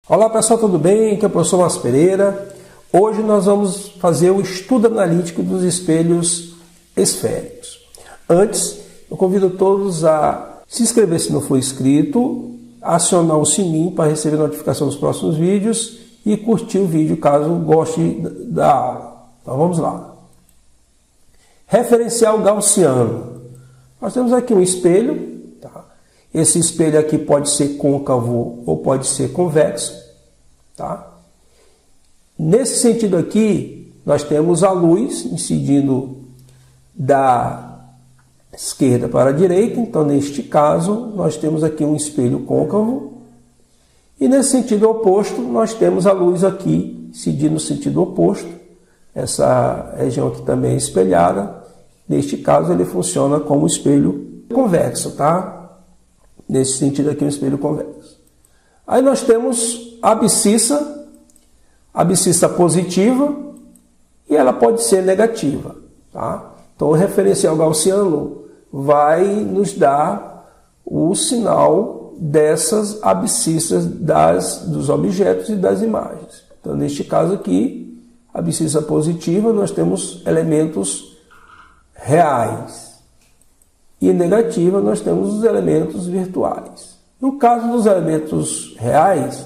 Olá pessoal, tudo bem? Aqui é o professor Márcio Pereira. Hoje nós vamos fazer o estudo analítico dos espelhos esféricos. Antes, eu convido todos a se inscrever se não for inscrito, acionar o sininho para receber notificação dos próximos vídeos e curtir o vídeo caso goste da aula. Então vamos lá. Referencial gaussiano. Nós temos aqui um espelho. Tá? Esse espelho aqui pode ser côncavo ou pode ser convexo. Tá? Nesse sentido aqui, nós temos a luz incidindo da esquerda para a direita. Então, neste caso, nós temos aqui um espelho côncavo. E nesse sentido oposto, nós temos a luz aqui incidindo no sentido oposto. Essa região aqui também é espelhada. Neste caso, ele funciona como espelho convexo, tá? Nesse sentido aqui, um espelho convexo. Aí nós temos a abscissa positiva e ela pode ser negativa, tá? Então, o referencial gaussiano vai nos dar o sinal dessas abscissas dos objetos e das imagens. Então, neste caso aqui, abscissa positiva, nós temos elementos reais. E negativa, nós temos os elementos virtuais. No caso dos elementos reais,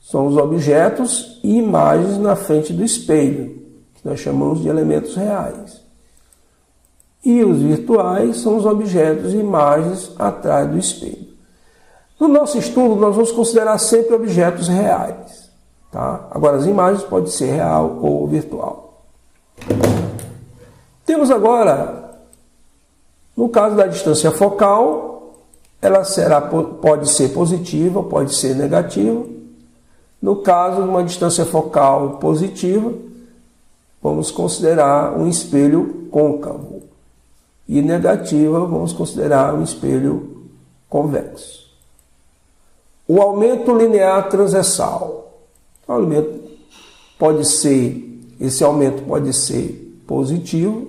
são os objetos e imagens na frente do espelho, que nós chamamos de elementos reais. E os virtuais são os objetos e imagens atrás do espelho. No nosso estudo, nós vamos considerar sempre objetos reais. Tá? Agora, as imagens podem ser real ou virtual. Temos agora, no caso da distância focal, ela pode ser positiva, pode ser negativa. No caso de uma distância focal positiva, vamos considerar um espelho côncavo. E negativa, vamos considerar um espelho convexo. O aumento linear transversal. Esse aumento pode ser positivo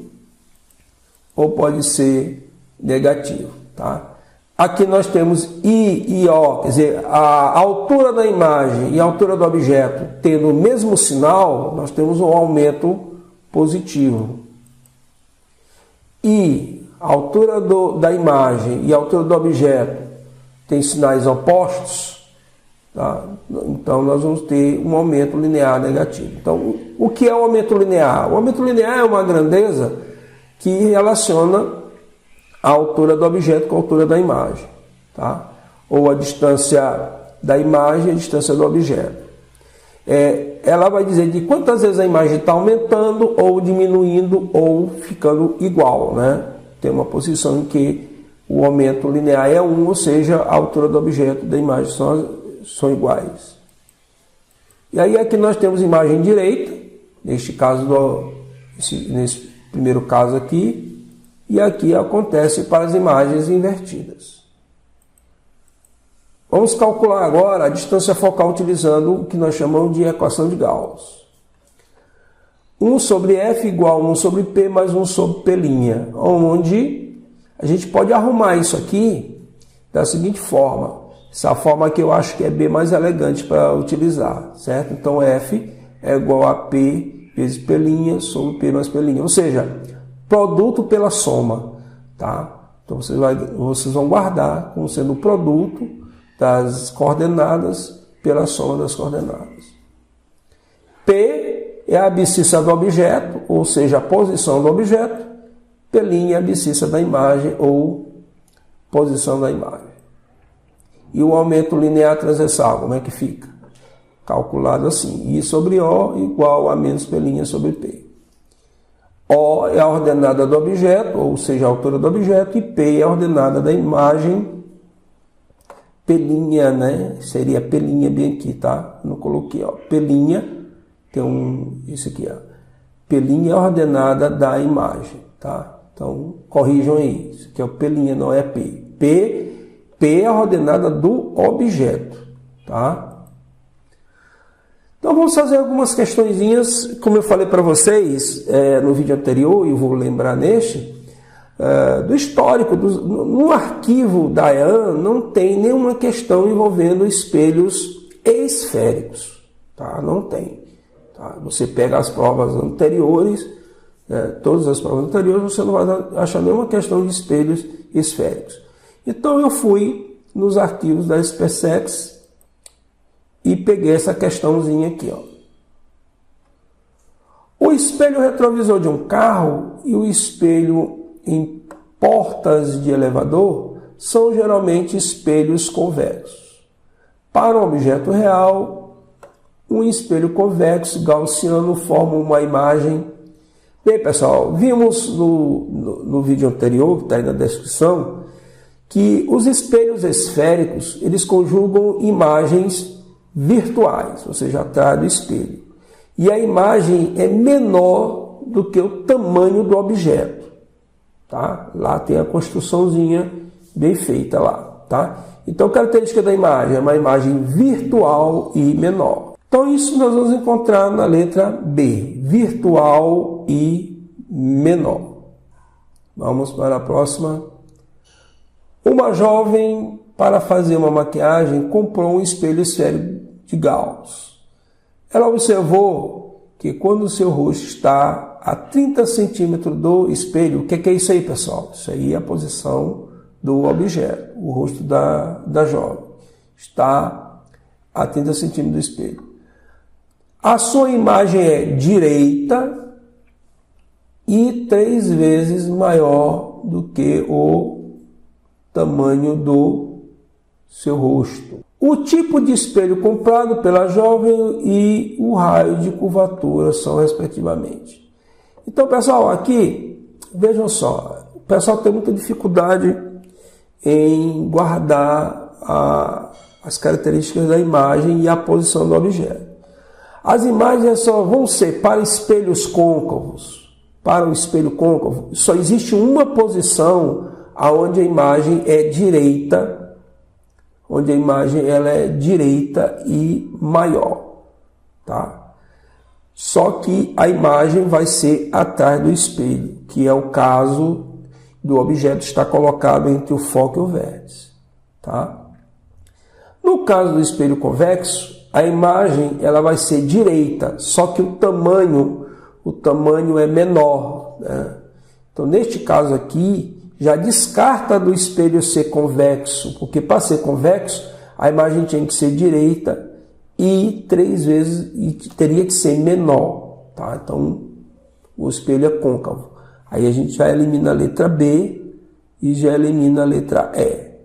ou pode ser negativo, tá? Aqui nós temos I e O, quer dizer, a altura da imagem e a altura do objeto tendo o mesmo sinal, nós temos um aumento positivo. E a altura da imagem e a altura do objeto tem sinais opostos, tá? Então nós vamos ter um aumento linear negativo. Então, o que é o aumento linear? O aumento linear é uma grandeza que relaciona a altura do objeto com a altura da imagem, tá? Ou a distância da imagem e a distância do objeto. Ela vai dizer de quantas vezes a imagem está aumentando ou diminuindo ou ficando igual, né? Tem uma posição em que o aumento linear é 1, ou seja, a altura do objeto e da imagem são iguais. E aí aqui nós temos imagem direita, neste caso, nesse primeiro caso aqui, e aqui acontece para as imagens invertidas. Vamos calcular agora a distância focal utilizando o que nós chamamos de equação de Gauss. 1 sobre F igual a 1 sobre P mais 1 sobre P', onde a gente pode arrumar isso aqui da seguinte forma. Essa forma que eu acho que é bem mais elegante para utilizar, certo? Então F é igual a P vezes P' sobre P mais P', ou seja, produto pela soma, tá? Então vocês vão guardar como sendo o produto das coordenadas pela soma das coordenadas. P é a abscissa do objeto, ou seja, a posição do objeto. P' é a abscissa da imagem ou posição da imagem. E o aumento linear transversal, como é que fica? Calculado assim, I sobre O igual a menos P' sobre P. O é a ordenada do objeto, ou seja, a altura do objeto, e P é a ordenada da imagem. P', né? Seria P' bem aqui, tá? Não coloquei, ó. P', tem isso aqui, ó. P' é a ordenada da imagem, tá? Então, corrijam aí. Isso aqui é o P', não é P. P é a ordenada do objeto, tá? Então vamos fazer algumas questõezinhas, como eu falei para vocês no vídeo anterior, e vou lembrar neste, do histórico. No arquivo da EAN não tem nenhuma questão envolvendo espelhos esféricos, tá? Não tem. Tá? Você pega as provas anteriores, todas as provas anteriores, você não vai achar nenhuma questão de espelhos esféricos. Então eu fui nos arquivos da SpaceX e peguei essa questãozinha aqui, ó. O espelho retrovisor de um carro e o espelho em portas de elevador são geralmente espelhos convexos. Para um objeto real, um espelho convexo gaussiano forma uma imagem. Bem, pessoal, vimos no vídeo anterior, que está aí na descrição, que os espelhos esféricos, eles conjugam imagens virtuais, ou seja, atrás do espelho. E a imagem é menor do que o tamanho do objeto. Tá? Lá tem a construçãozinha bem feita lá. Tá? Então, a característica da imagem é uma imagem virtual e menor. Então, isso nós vamos encontrar na letra B, virtual e menor. Vamos para a próxima. Uma jovem, para fazer uma maquiagem, comprou um espelho esférico de Gauss. Ela observou que quando o seu rosto está a 30 centímetros do espelho, o que é isso aí, pessoal? Isso aí é a posição do objeto, o rosto da jovem. Está a 30 centímetros do espelho. A sua imagem é direita e 3 vezes maior do que o tamanho do seu rosto. O tipo de espelho comprado pela jovem e o raio de curvatura são respectivamente. Então, pessoal, aqui, vejam só, o pessoal tem muita dificuldade em guardar as características da imagem e a posição do objeto. As imagens só vão ser para espelhos côncavos. Para o espelho côncavo, só existe uma posição onde a imagem é direita, onde a imagem ela é direita e maior, tá? Só que a imagem vai ser atrás do espelho, que é o caso do objeto estar colocado entre o foco e o vértice, tá? No caso do espelho convexo, a imagem ela vai ser direita, só que o tamanho é menor, né? Então, neste caso aqui, já descarta do espelho ser convexo, porque para ser convexo, a imagem tinha que ser direita e 3 vezes e teria que ser menor, tá? Então, o espelho é côncavo. Aí a gente já elimina a letra B e já elimina a letra E,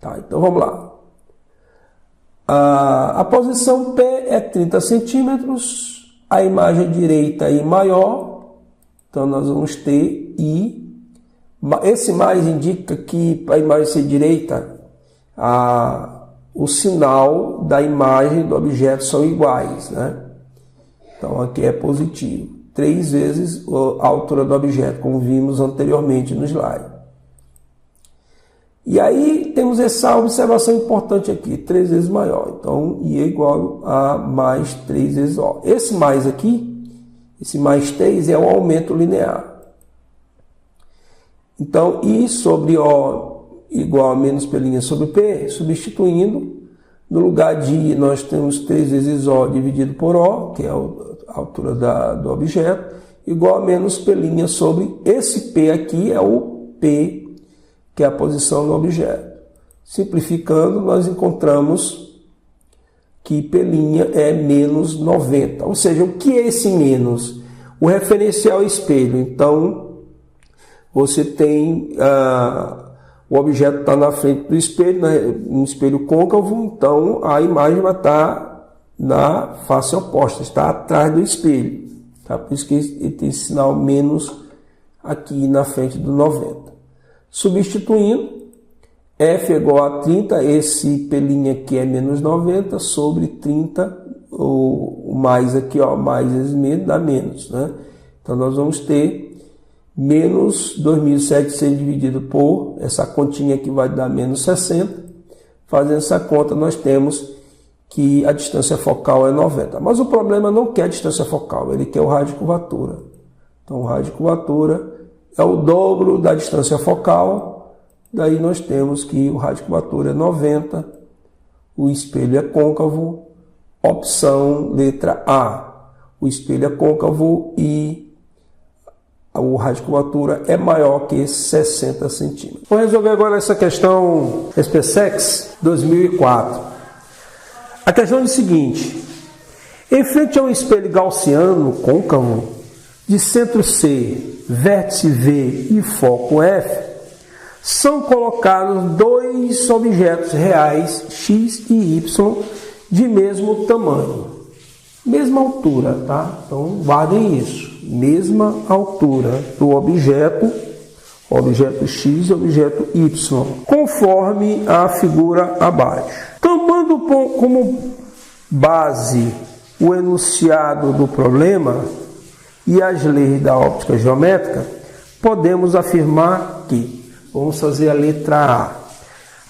tá? Então, vamos lá. A posição P é 30 centímetros, a imagem direita e maior, então nós vamos ter I. Esse mais indica que para a imagem ser direita, o sinal da imagem do objeto são iguais, né? Então aqui é positivo. 3 vezes a altura do objeto, como vimos anteriormente no slide. E aí temos essa observação importante aqui, 3 vezes maior. Então I é igual a mais 3 vezes O. Esse mais aqui, esse mais 3 é o aumento linear. Então, I sobre O igual a menos P' sobre P, substituindo, no lugar de I nós temos 3 vezes O dividido por O, que é a altura do objeto, igual a menos P' sobre esse P aqui, é o P, que é a posição do objeto. Simplificando, nós encontramos que P' é menos 90. Ou seja, o que é esse menos? O referencial é espelho. Então, você tem o objeto está na frente do espelho, né, um espelho côncavo, então a imagem vai estar na face oposta, está atrás do espelho. Tá? Por isso que ele tem esse sinal menos aqui na frente do 90. Substituindo, F é igual a 30, esse P' aqui é menos 90, sobre 30, o mais aqui, ó, mais vezes menos, dá menos, né? Então nós vamos ter menos 2.700 dividido por, essa continha aqui vai dar menos 60. Fazendo essa conta, nós temos que a distância focal é 90. Mas o problema não quer a distância focal, ele quer o raio de curvatura. Então, o raio de curvatura é o dobro da distância focal. Daí nós temos que o raio de curvatura é 90, o espelho é côncavo, Opção letra A, o espelho é côncavo e a raio de curvatura é maior que 60 centímetros. Vamos resolver agora essa questão SPSEX 2004. A questão é o seguinte: em frente a um espelho gaussiano côncavo de centro C, vértice V e foco F, são colocados dois objetos reais X e Y de mesmo tamanho, mesma altura, tá? Então guardem isso, mesma altura do objeto X e objeto Y, conforme a figura abaixo. Tomando como base o enunciado do problema e as leis da óptica geométrica, podemos afirmar que, vamos fazer a letra A.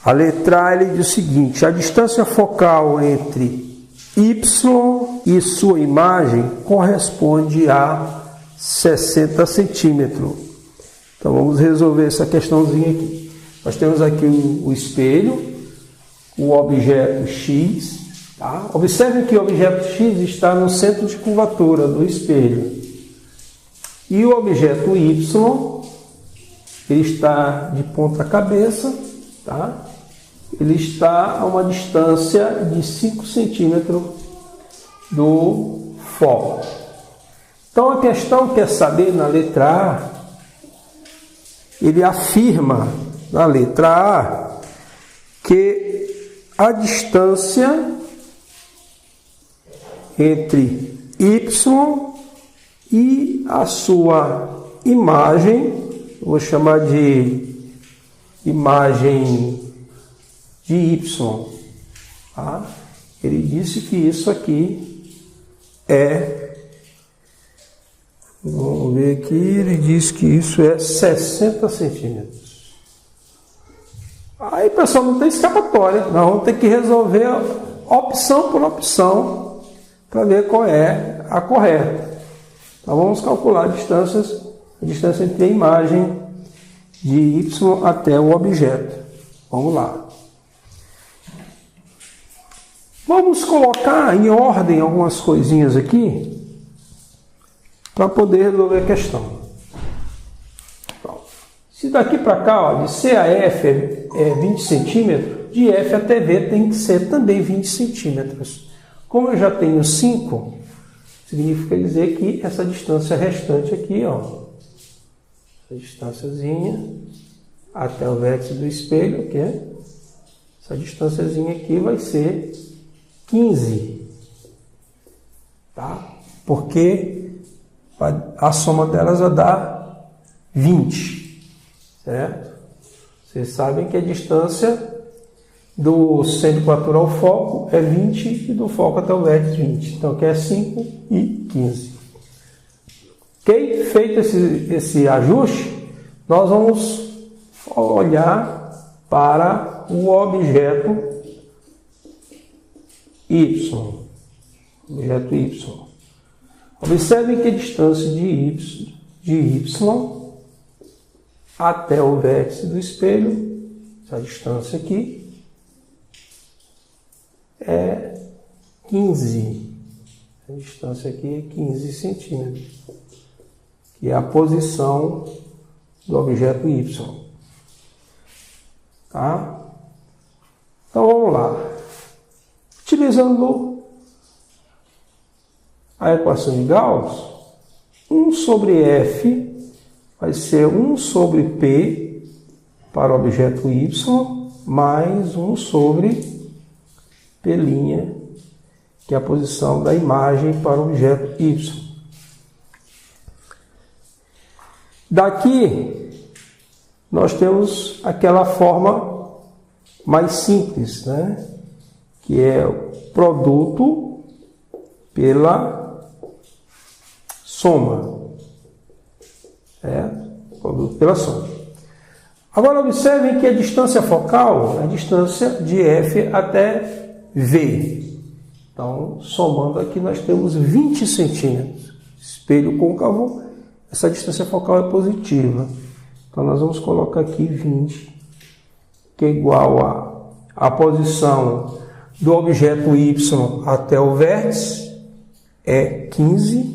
A letra A ele diz o seguinte: a distância focal entre Y e sua imagem corresponde a 60 centímetros. Então vamos resolver essa questãozinha aqui. Nós temos aqui o espelho, o objeto X. Tá? Observe que o objeto X está no centro de curvatura do espelho. E o objeto Y, ele está de ponta cabeça, tá? Ele está a uma distância de 5 centímetros do foco. Então a questão quer saber na letra A, ele afirma na letra A que a distância entre Y e a sua imagem, vou chamar de imagem de Y, tá? Ele disse que isso aqui é, vamos ver aqui, ele diz que isso é 60 centímetros. Aí, pessoal, não tem escapatória, nós vamos ter que resolver opção por opção para ver qual é a correta. Então vamos calcular a distância entre a imagem de Y até o objeto. Vamos lá. Vamos colocar em ordem algumas coisinhas aqui para poder resolver a questão. Se daqui para cá, ó, de C a F é 20 centímetros, de F até V tem que ser também 20 centímetros. Como eu já tenho 5, significa dizer que essa distância restante aqui, ó, essa distânciazinha até o vértice do espelho, que é essa distânciazinha aqui vai ser 15, tá? Porque a soma delas vai dar 20, certo? Vocês sabem que a distância do centro de curvatura ao foco é 20 e do foco até o vértice 20. Então aqui é 5 e 15. Ok? Feito esse ajuste, nós vamos olhar para o objeto Y. Objeto Y. Observem que a distância de Y até o vértice do espelho, essa distância aqui, é 15. A distância aqui é 15 centímetros, que é a posição do objeto Y. Tá? Então vamos lá. Utilizando a equação de Gauss, 1 sobre F vai ser 1 sobre P para o objeto Y, mais 1 sobre P', que é a posição da imagem para o objeto Y. Daqui, nós temos aquela forma mais simples, né? Que é o produto pela soma. Produto pela soma. Agora, observem que a distância focal é a distância de F até V. Então, somando aqui, nós temos 20 centímetros. Espelho côncavo, essa distância focal é positiva. Então, nós vamos colocar aqui 20, que é igual a posição do objeto Y até o vértice é 15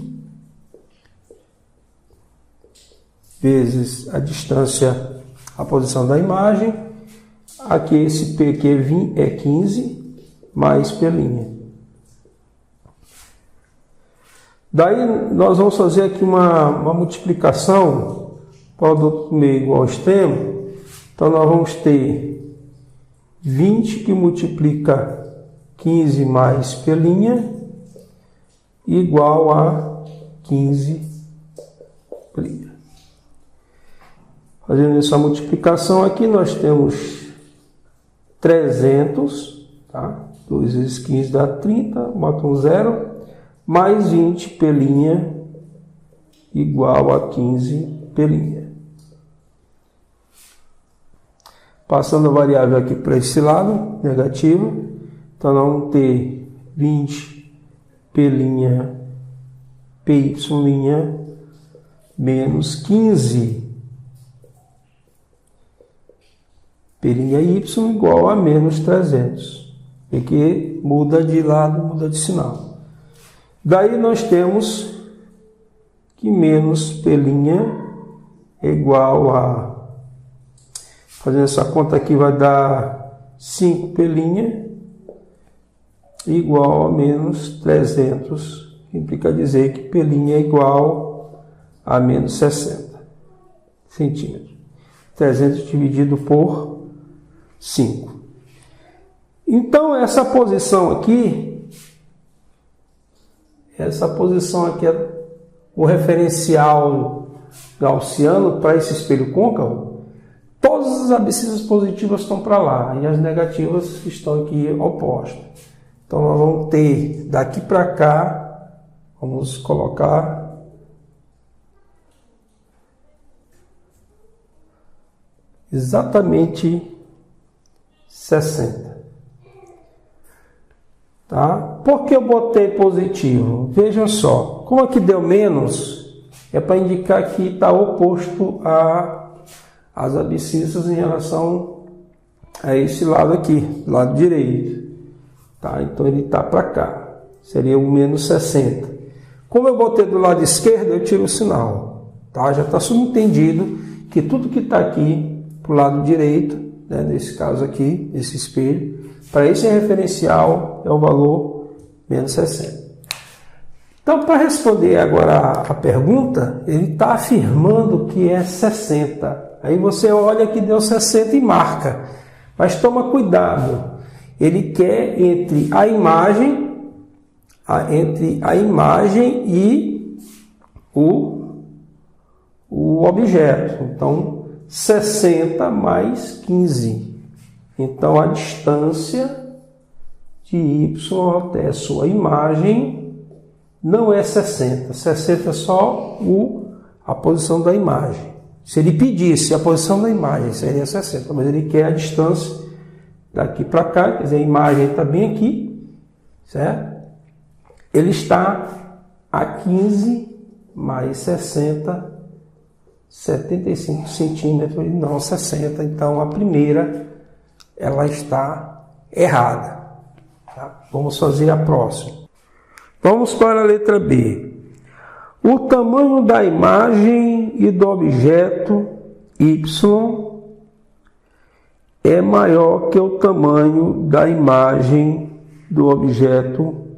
vezes a distância, a posição da imagem. Aqui esse P aqui é 15 mais P'. Daí nós vamos fazer aqui uma multiplicação, produto meio igual ao extremo. Então nós vamos ter 20 que multiplica 15 mais P' igual a 15 P'. Fazendo essa multiplicação aqui, nós temos 300, tá? 2 vezes 15 dá 30, bota um zero, mais 20 P' igual a 15 P'. Passando a variável aqui para esse lado, negativo, então nós vamos ter 20 P', PY' menos 15 P'Y igual a menos 300. Aqui muda de lado, muda de sinal. Daí nós temos que menos P'Y é igual a... Fazendo essa conta aqui vai dar 5 P'Y igual a menos 300. Implica dizer que P'Y é igual a menos 60 centímetros. 300 dividido por 5. Então, essa posição aqui é o referencial gaussiano para esse espelho côncavo. Todas as abscissas positivas estão para lá e as negativas estão aqui opostas. Então, nós vamos ter daqui para cá, vamos colocar exatamente 60. Tá? Por que eu botei positivo? Vejam só, como aqui deu menos, é para indicar que está oposto às abscissas em relação a esse lado aqui, lado direito. Tá? Então ele está para cá, seria o menos 60. Como eu botei do lado esquerdo, eu tiro o sinal. Tá? Já está subentendido que tudo que está aqui para o lado direito, né, nesse caso aqui, esse espelho, para esse referencial é o valor menos 60. Então, para responder agora a pergunta, ele está afirmando que é 60. Aí você olha que deu 60 e marca. Mas toma cuidado. Ele quer entre a imagem e o objeto. Então, 60 mais 15. Então, a distância de Y até a sua imagem não é 60. 60 é só a posição da imagem. Se ele pedisse a posição da imagem, seria 60. Mas ele quer a distância daqui para cá. Quer dizer, a imagem está bem aqui, certo? Ele está a 15 mais 60, 75 centímetros e não 60. Então, a primeira ela está errada. Tá? Vamos fazer a próxima. Vamos para a letra B. O tamanho da imagem e do objeto Y é maior que o tamanho da imagem do objeto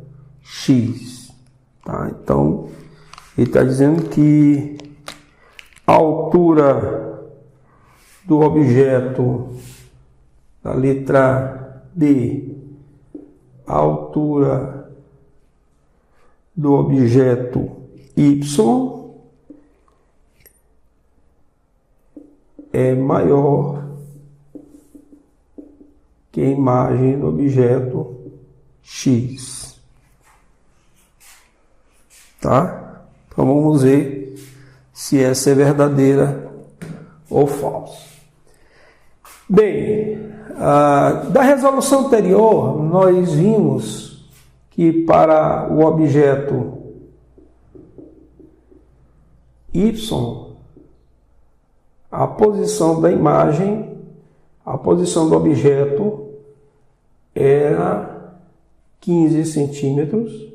X. Tá? Então, ele está dizendo que a altura do objeto da letra B, a altura do objeto Y é maior que a imagem do objeto X. Tá? Então vamos ver se essa é verdadeira ou falsa. Bem, da resolução anterior, nós vimos que para o objeto Y, a posição da imagem, a posição do objeto era 15 centímetros.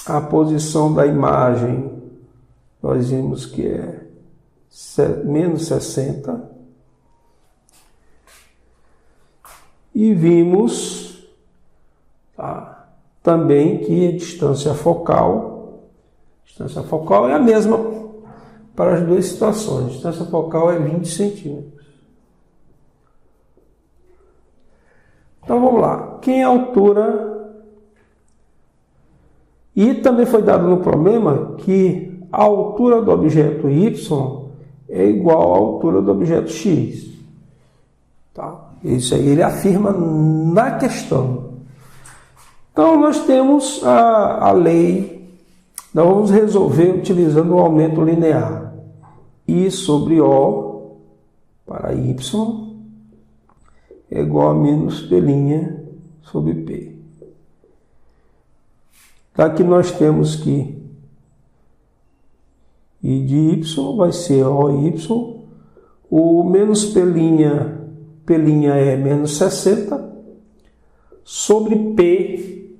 A posição da imagem, nós vimos que é menos 60. E vimos também que a distância focal é a mesma para as duas situações. A distância focal é 20 centímetros. Então vamos lá. Quem é a altura? E também foi dado no problema que a altura do objeto Y é igual à altura do objeto X. Tá? Isso aí ele afirma na questão. Então nós temos a lei, nós vamos resolver utilizando o aumento linear. I sobre O para Y é igual a menos P' sobre P. Aqui nós temos que I de Y vai ser OY, o menos P' é menos 60, sobre P,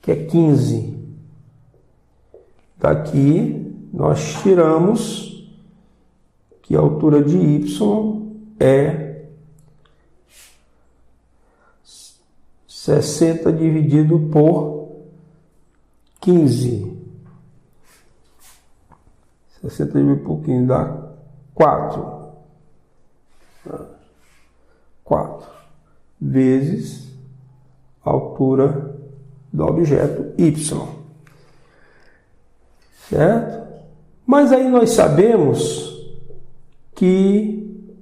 que é 15. Daqui nós tiramos que a altura de Y é 60 dividido por 15. 60 dividido por 15 dá 4. 4 vezes a altura do objeto Y. Certo? Mas aí nós sabemos que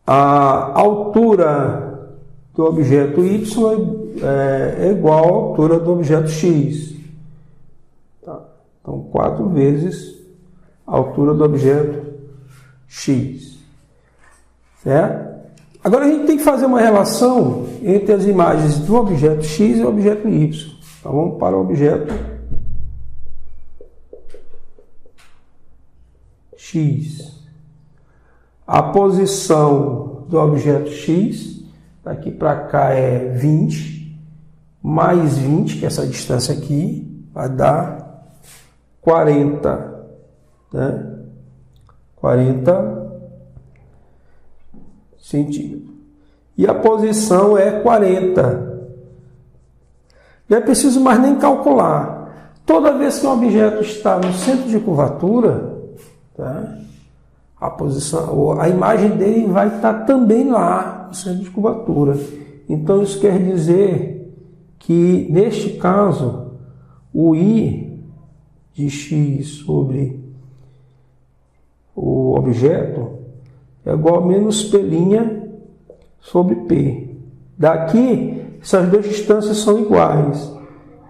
a altura do objeto Y é igual à altura do objeto X. Tá? Então, 4 vezes a altura do objeto X. Certo? Agora a gente tem que fazer uma relação entre as imagens do objeto X e o objeto Y. Então vamos para o objeto X. A posição do objeto X, daqui para cá é 20, mais 20, que é essa distância aqui, vai dar 40. Né? 40 centímetros. E a posição é 40. Não é preciso mais nem calcular. Toda vez que um objeto está no centro de curvatura, tá? A imagem dele vai estar também lá no centro de curvatura. Então isso quer dizer que, neste caso, o I de X sobre o objeto é igual a menos P' sobre P. Daqui, essas duas distâncias são iguais.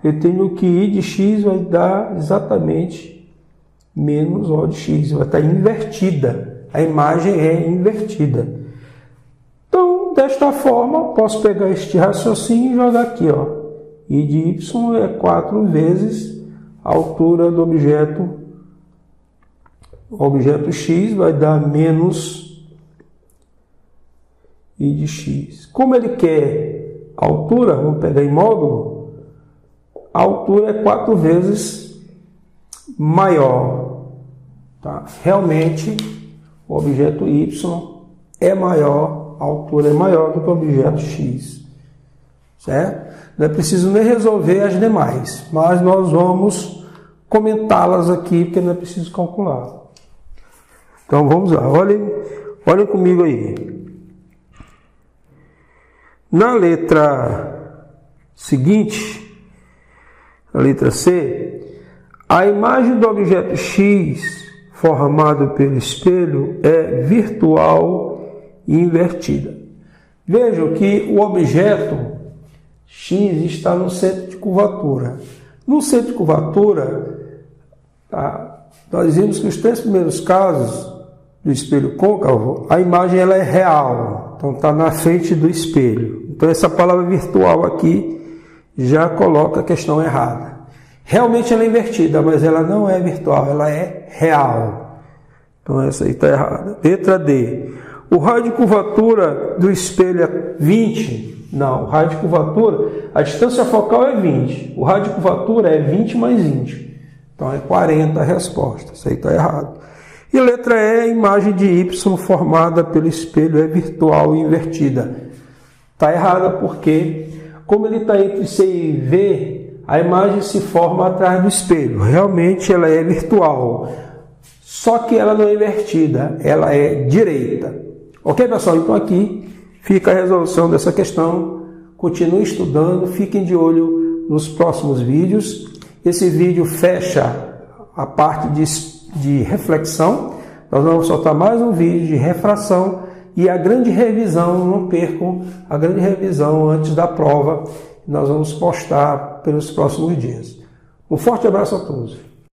Eu tenho que I de X vai dar exatamente menos O de X. Vai estar invertida. A imagem é invertida. Então, desta forma, posso pegar este raciocínio e jogar aqui. Ó. I de Y é 4 vezes a altura do objeto. O objeto X vai dar menos I de X. Como ele quer a altura, vamos pegar em módulo, a altura é 4 vezes maior. Tá? Realmente, o objeto Y é maior, a altura é maior do que o objeto X. Certo? Não é preciso nem resolver as demais, mas nós vamos comentá-las aqui, porque não é preciso calcular. Então vamos lá, olhem comigo aí. Na letra seguinte, a letra C, a imagem do objeto X formado pelo espelho é virtual e invertida. Vejam que o objeto X está no centro de curvatura. No centro de curvatura, tá, nós vimos que os 3 primeiros casos do espelho côncavo, a imagem ela é real, então está na frente do espelho. Então essa palavra virtual aqui já coloca a questão errada. Realmente ela é invertida, mas ela não é virtual, ela é real. Então essa aí está errada. Letra D. O raio de curvatura do espelho é 20. Não, o raio de curvatura, a distância focal é 20. O raio de curvatura é 20 mais 20. Então é 40 a resposta. Isso aí está errado. E letra E, a imagem de Y formada pelo espelho é virtual e invertida. Está errada porque, como ele está entre C e V, a imagem se forma atrás do espelho. Realmente ela é virtual. Só que ela não é invertida, ela é direita. Ok, pessoal? Então aqui fica a resolução dessa questão. Continue estudando, fiquem de olho nos próximos vídeos. Esse vídeo fecha a parte de reflexão. Nós vamos soltar mais um vídeo de refração e a grande revisão. Não percam a grande revisão antes da prova. Nós vamos postar pelos próximos dias. Um forte abraço a todos.